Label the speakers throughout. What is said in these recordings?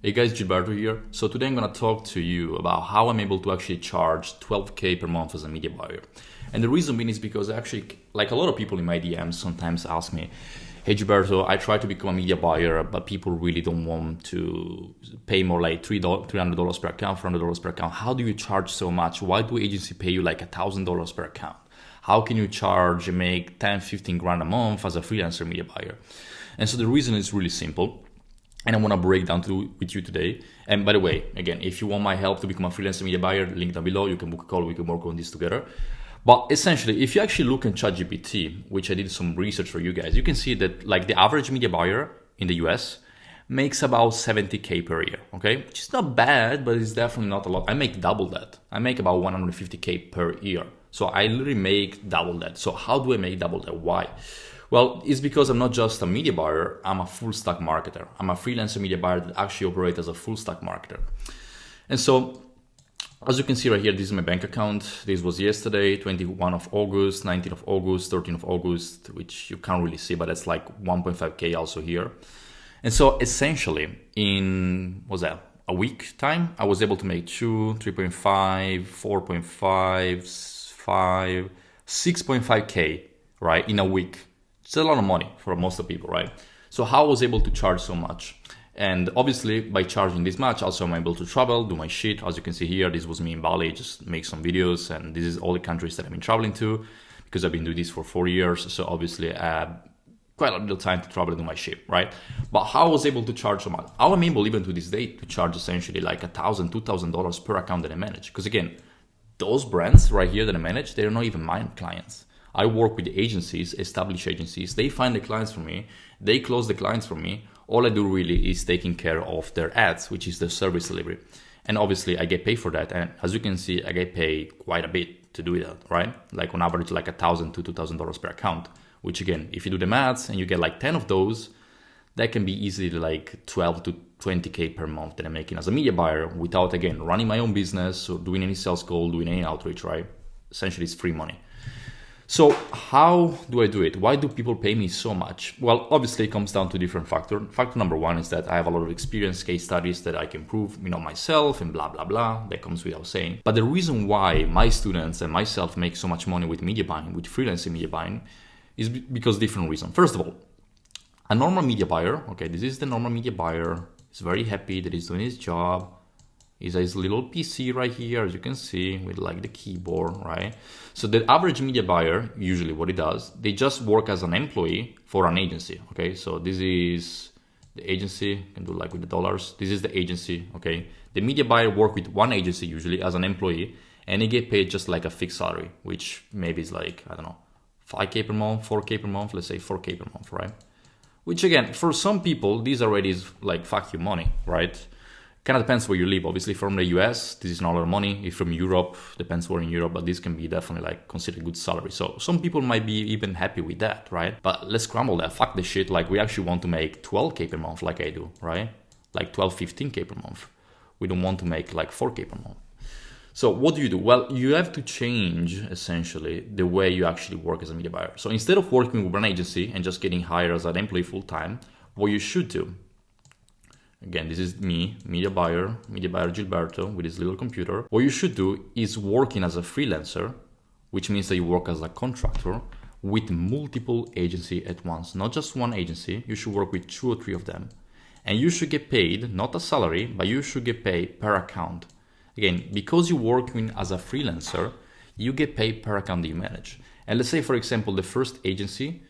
Speaker 1: Hey guys, Gilberto here. So today I'm gonna talk to you about how I'm able to actually charge 12K per month as a media buyer. And the reason being is because actually, like a lot of people in my DMs sometimes ask me, hey Gilberto, I try to become a media buyer, but people really don't want to pay more like $300 per account, $400 per account. How do you charge so much? Why do agency pay you like $1,000 per account? How can you charge and make 10, 15 grand a month as a freelancer media buyer? And so the reason is really simple. And I want to break down with you today. And by the way, again, if you want my help to become a freelancer media buyer, link down below, you can book a call, we can work on this together. But essentially, if you actually look in ChatGPT, which I did some research for you guys, you can see that like the average media buyer in the US makes about 70K per year, okay? Which is not bad, but it's definitely not a lot. I make double that. I make about 150K per year. So I literally make double that. So how do I make double that? Why? Well, it's because I'm not just a media buyer, I'm a full stack marketer. I'm a freelancer media buyer that actually operates as a full stack marketer. And so, as you can see right here, this is my bank account. This was yesterday, 21 of August, 19th of August, 13th of August, which you can't really see, but it's like 1.5K also here. And so essentially in, what's that, a week time, I was able to make 2, 3.5, 4.5, 5, 6.5K, right, in a week. It's a lot of money for most of the people, right? So how I was able to charge so much? And obviously by charging this much, also I'm able to travel, do my shit. As you can see here, this was me in Bali, just make some videos. And this is all the countries that I've been traveling to because I've been doing this for 4 years. So obviously I have quite a little time to travel and do my shit, right? But how I was able to charge so much? How I'm able even to this day to charge essentially like $1,000, $2,000 per account that I manage. Because again, those brands right here that I manage, they're not even my clients. I work with agencies, established agencies. They find the clients for me. They close the clients for me. All I do really is taking care of their ads, which is the service delivery. And obviously I get paid for that. And as you can see, I get paid quite a bit to do that, right? Like on average, like $1,000 to $2,000 per account, which again, if you do the maths and you get like 10 of those, that can be easily like 12 to 20K per month that I'm making as a media buyer without, again, running my own business or doing any sales call, doing any outreach, right? Essentially it's free money. So how do I do it? Why do people pay me so much? Well, obviously it comes down to different factors. Factor number one is that I have a lot of experience, case studies that I can prove, myself and blah, blah, blah. That comes without saying. But the reason why my students and myself make so much money with media buying, with freelancing media buying, is because different reasons. First of all, a normal media buyer, okay, this is the normal media buyer, is very happy that he's doing his job. Is his little PC right here, as you can see, with like the keyboard, right? So the average media buyer, usually what he does, they just work as an employee for an agency, okay? So this is the agency, you can do like with the dollars. This is the agency, okay? The media buyer work with one agency usually as an employee, and they get paid just like a fixed salary, which maybe is like, I don't know, 5K per month, 4K per month, let's say 4K per month, right? Which again, for some people, this already is like fuck you money, right? Kind of depends where you live. Obviously from the US, this is not a lot of money. If from Europe, depends where in Europe, but this can be definitely like considered good salary. So some people might be even happy with that, right? But let's scramble that, fuck this shit. Like we actually want to make 12K per month like I do, right? Like 12, 15K per month. We don't want to make like 4K per month. So what do? Well, you have to change essentially the way you actually work as a media buyer. So instead of working with an agency and just getting hired as an employee full time, what you should do, again, this is me, media buyer Gilberto with his little computer. What you should do is working as a freelancer, which means that you work as a contractor with multiple agencies at once. Not just one agency, you should work with 2 or 3 of them. And you should get paid, not a salary, but you should get paid per account. Again, because you're working as a freelancer, you get paid per account that you manage. And let's say, for example, the first agency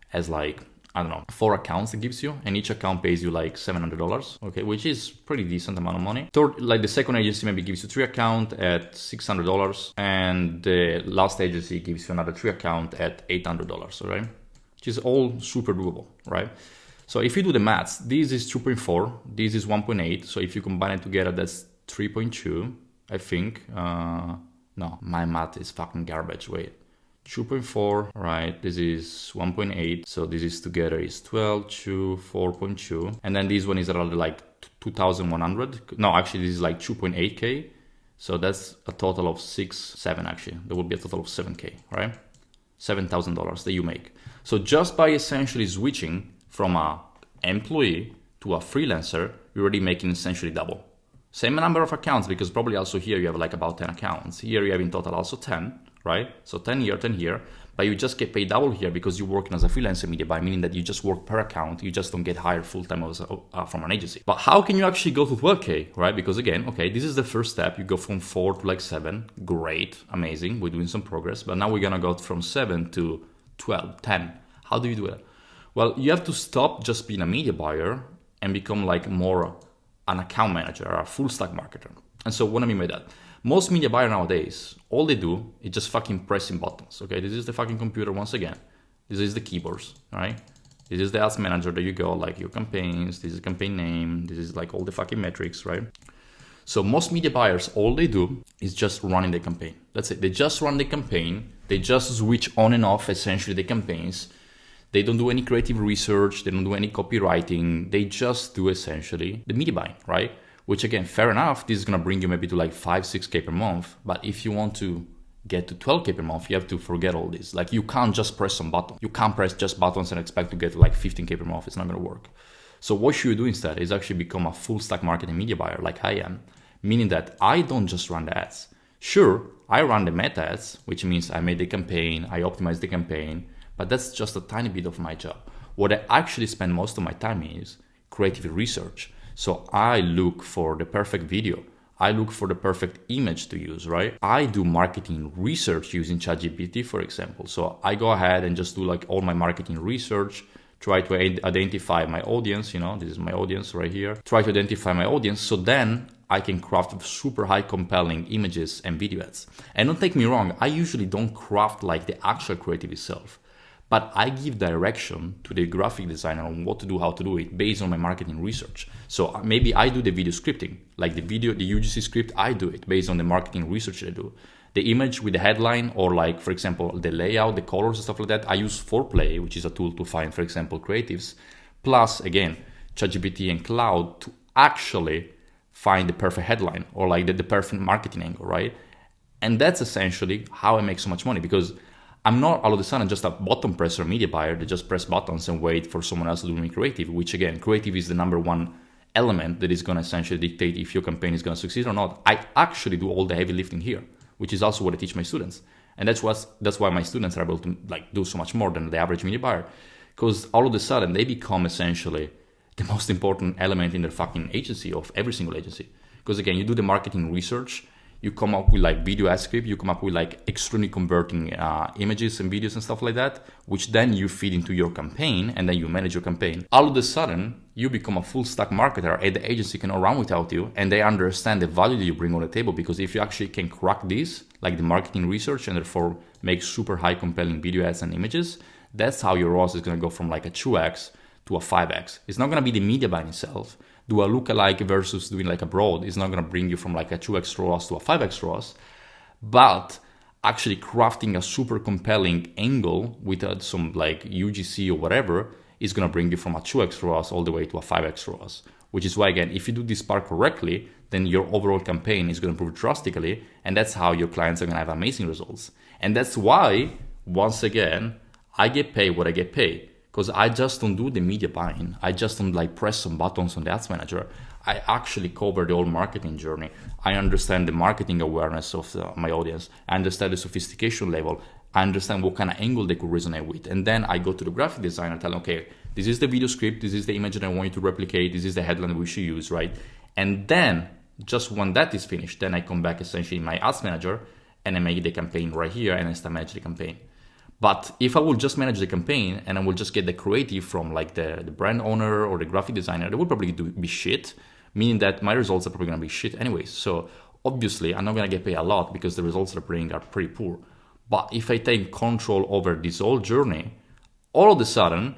Speaker 1: has like, I don't know, 4 accounts it gives you, and each account pays you like $700, okay, which is pretty decent amount of money. Third, like the second agency maybe gives you 3 accounts at $600, and the last agency gives you another 3 accounts at $800, all right? Which is all super doable, right? So if you do the maths, this is 2.4, this is 1.8, so if you combine it together, that's 3.2, I think. No, my math is fucking garbage, wait. 2.4, right? This is 1.8. So this is together is 12, 2, 4.2. And then this one is around like 2,100. No, actually this is like 2.8K. So that's a total of 7 actually. There will be a total of 7K, right? $7,000 that you make. So just by essentially switching from a employee to a freelancer, we're already making essentially double. Same number of accounts, because probably also here you have like about 10 accounts. Here you have in total also 10, right? So 10 here, 10 here, but you just get paid double here because you're working as a freelancer media buyer, meaning that you just work per account. You just don't get hired full-time from an agency. But how can you actually go to 12K, right? Because again, okay, this is the first step. You go from 4 to like 7. Great, amazing. We're doing some progress, but now we're going to go from 7 to 12, 10. How do you do it? Well, you have to stop just being a media buyer and become like more an account manager or a full stack marketer. And so what I mean by that? Most media buyers nowadays, all they do is just fucking pressing buttons. Okay, this is the fucking computer once again. This is the keyboards, right? This is the ads manager. There you go, like your campaigns. This is campaign name. This is like all the fucking metrics, right? So most media buyers, all they do is just running the campaign. That's it. They just run the campaign. They just switch on and off essentially the campaigns. They don't do any creative research. They don't do any copywriting. They just do essentially the media buying, right? Which again, fair enough. This is going to bring you maybe to like 5, 6K per month. But if you want to get to 12K per month, you have to forget all this. Like you can't just press some button. You can't press just buttons and expect to get to like 15K per month. It's not going to work. So what should you do instead is actually become a full stack marketing media buyer like I am. Meaning that I don't just run the ads. Sure, I run the meta ads, which means I made the campaign, I optimize the campaign, but that's just a tiny bit of my job. What I actually spend most of my time is creative research. So I look for the perfect video. I look for the perfect image to use, right? I do marketing research using ChatGPT, for example. So I go ahead and just do like all my marketing research, try to identify my audience, this is my audience right here. Try to identify my audience so then I can craft super high compelling images and video ads. And don't take me wrong, I usually don't craft like the actual creative itself. But I give direction to the graphic designer on what to do, how to do it based on my marketing research. So maybe I do the video scripting, like the UGC script, I do it based on the marketing research I do. The image with the headline or like, for example, the layout, the colors and stuff like that, I use Foreplay, which is a tool to find, for example, creatives. Plus, again, ChatGPT and Cloud to actually find the perfect headline or like the perfect marketing angle, right? And that's essentially how I make so much money because I'm not all of a sudden just a button presser media buyer that just press buttons and wait for someone else to do me creative, which again, creative is the number one element that is going to essentially dictate if your campaign is going to succeed or not. I actually do all the heavy lifting here, which is also what I teach my students. And that's why my students are able to like do so much more than the average media buyer, because all of a sudden they become essentially the most important element in their fucking agency of every single agency. Because again, you do the marketing research, you come up with like video ad script, you come up with like extremely converting images and videos and stuff like that, which then you feed into your campaign and then you manage your campaign. All of a sudden, you become a full stack marketer and the agency can run without you and they understand the value that you bring on the table, because if you actually can crack this, like the marketing research, and therefore make super high compelling video ads and images, that's how your ROAS is going to go from like a 2x to a 5x. It's not going to be the media buying itself. Do a lookalike versus doing like a broad is not going to bring you from like a 2x ROAS to a 5x ROAS, but actually crafting a super compelling angle with some like UGC or whatever is going to bring you from a 2x ROAS all the way to a 5x ROAS, which is why, again, if you do this part correctly, then your overall campaign is going to improve drastically, and that's how your clients are going to have amazing results. And that's why, once again, I get paid what I get paid. Because I just don't do the media buying. I just don't like press some buttons on the ads manager. I actually cover the whole marketing journey. I understand the marketing awareness of my audience. I understand the sophistication level. I understand what kind of angle they could resonate with. And then I go to the graphic designer, tell them, okay, this is the video script. This is the image that I want you to replicate. This is the headline that we should use, right? And then just when that is finished, then I come back essentially in my ads manager and I make the campaign right here and I start managing the campaign. But if I will just manage the campaign and I will just get the creative from like the brand owner or the graphic designer, they will probably be shit, meaning that my results are probably going to be shit anyways. So obviously I'm not going to get paid a lot because the results they're bringing are pretty poor. But if I take control over this whole journey, all of a sudden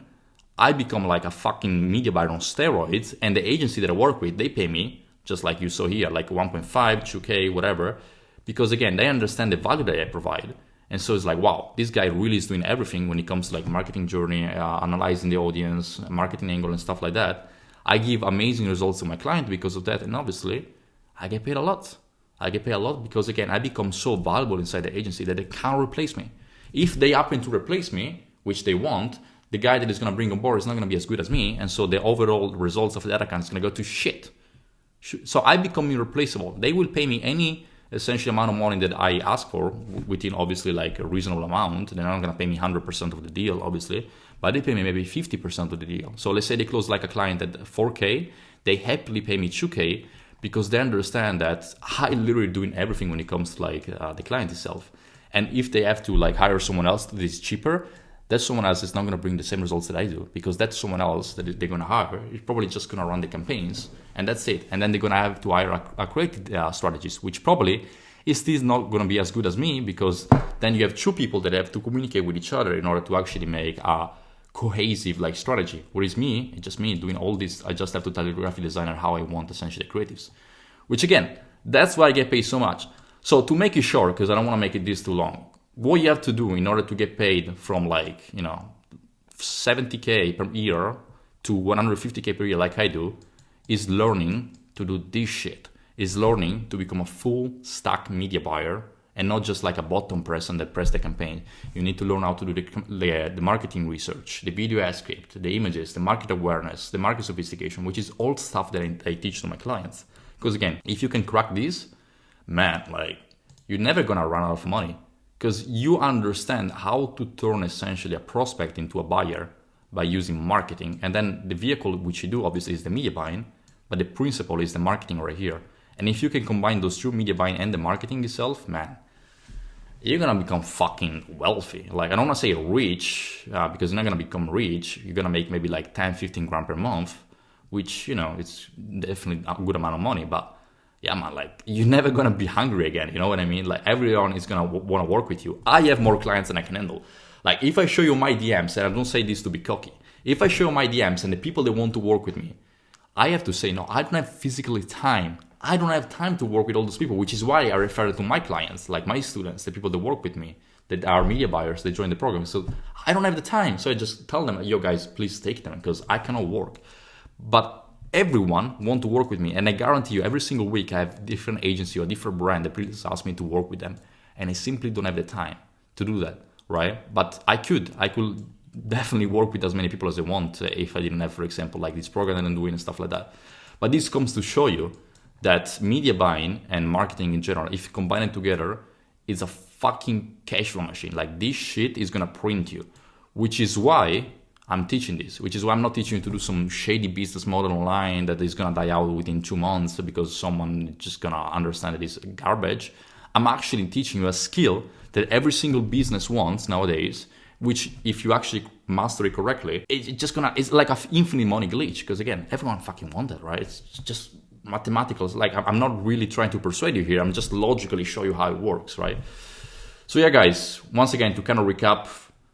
Speaker 1: I become like a fucking media buyer on steroids, and the agency that I work with, they pay me, just like you saw here, like 1.5, 2K, whatever, because again, they understand the value that I provide. And so it's like, wow, this guy really is doing everything when it comes to like marketing journey, analyzing the audience, marketing angle and stuff like that. I give amazing results to my client because of that. And obviously I get paid a lot. I get paid a lot because again, I become so valuable inside the agency that they can't replace me. If they happen to replace me, which they won't, the guy that is going to bring on board is not going to be as good as me, and so the overall results of that account is going to go to shit. So I become irreplaceable. They will pay me any essential amount of money that I ask for, within obviously like a reasonable amount. They're not going to pay me 100% of the deal, obviously, but they pay me maybe 50% of the deal. So let's say they close like a client at 4K, they happily pay me 2K because they understand that I literally doing everything when it comes to like the client itself. And if they have to like hire someone else that is cheaper, that someone else is not going to bring the same results that I do, because that's someone else that they're going to hire is probably just going to run the campaigns, and that's it. And then they're going to have to hire a creative strategist, which probably is still not going to be as good as me, because then you have two people that have to communicate with each other in order to actually make a cohesive like strategy. Whereas me, it's just me doing all this. I just have to tell the graphic designer how I want essentially the creatives, which again, that's why I get paid so much. So to make it short, because I don't want to make it this too long, what you have to do in order to get paid from like, 70K per year to 150K per year like I do, is learning to do this shit. Is learning to become a full stack media buyer and not just like a button press and that press the campaign. You need to learn how to do the marketing research, the video ad script, the images, the market awareness, the market sophistication, which is all stuff that I teach to my clients. Because again, if you can crack this, man, like you're never gonna run out of money. Because you understand how to turn essentially a prospect into a buyer by using marketing. And then the vehicle which you do obviously is the media buying, but the principle is the marketing right here. And if you can combine those two, media buying and the marketing itself, man, you're gonna become fucking wealthy. Like I don't wanna say rich, because you're not gonna become rich. You're gonna make maybe like 10, 15 grand per month, which, it's definitely a good amount of money, but yeah, man, like you're never gonna be hungry again. You know what I mean? Like everyone is gonna want to work with you. I have more clients than I can handle. Like if I show you my DMs, and I don't say this to be cocky, if I show you my DMs and the people that want to work with me, I have to say, no, I don't have physically time. I don't have time to work with all those people, which is why I refer it to my clients, like my students, the people that work with me, that are media buyers, they join the program. So I don't have the time. So I just tell them, yo guys, please take them because I cannot work. But everyone want to work with me, and I guarantee you every single week I have different agency or different brand that please ask me to work with them, and I simply don't have the time to do that, right? But I could definitely work with as many people as I want if I didn't have, for example, like this program that I'm doing and stuff like that. But this comes to show you that media buying and marketing in general, if you combine it together, it's a fucking cash flow machine. Like this shit is gonna print you, which is why I'm teaching this, which is why I'm not teaching you to do some shady business model online that is gonna die out within 2 months because someone just gonna understand that it's garbage. I'm actually teaching you a skill that every single business wants nowadays, which if you actually master it correctly, it's like an infinite money glitch. Because again, everyone fucking wants that, right? It's just mathematical. Like I'm not really trying to persuade you here. I'm just logically show you how it works, right? So yeah, guys, once again, to kind of recap,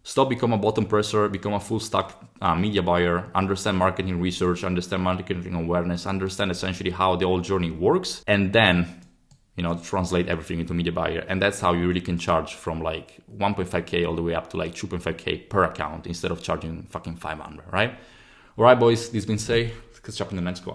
Speaker 1: stop become a button presser, become a full stack media buyer, understand marketing research, understand marketing awareness, understand essentially how the whole journey works, and then, translate everything into media buyer. And that's how you really can charge from like 1.5K all the way up to like 2.5K per account instead of charging fucking 500, right? All right, boys, this has been said. Let's catch up in the next one.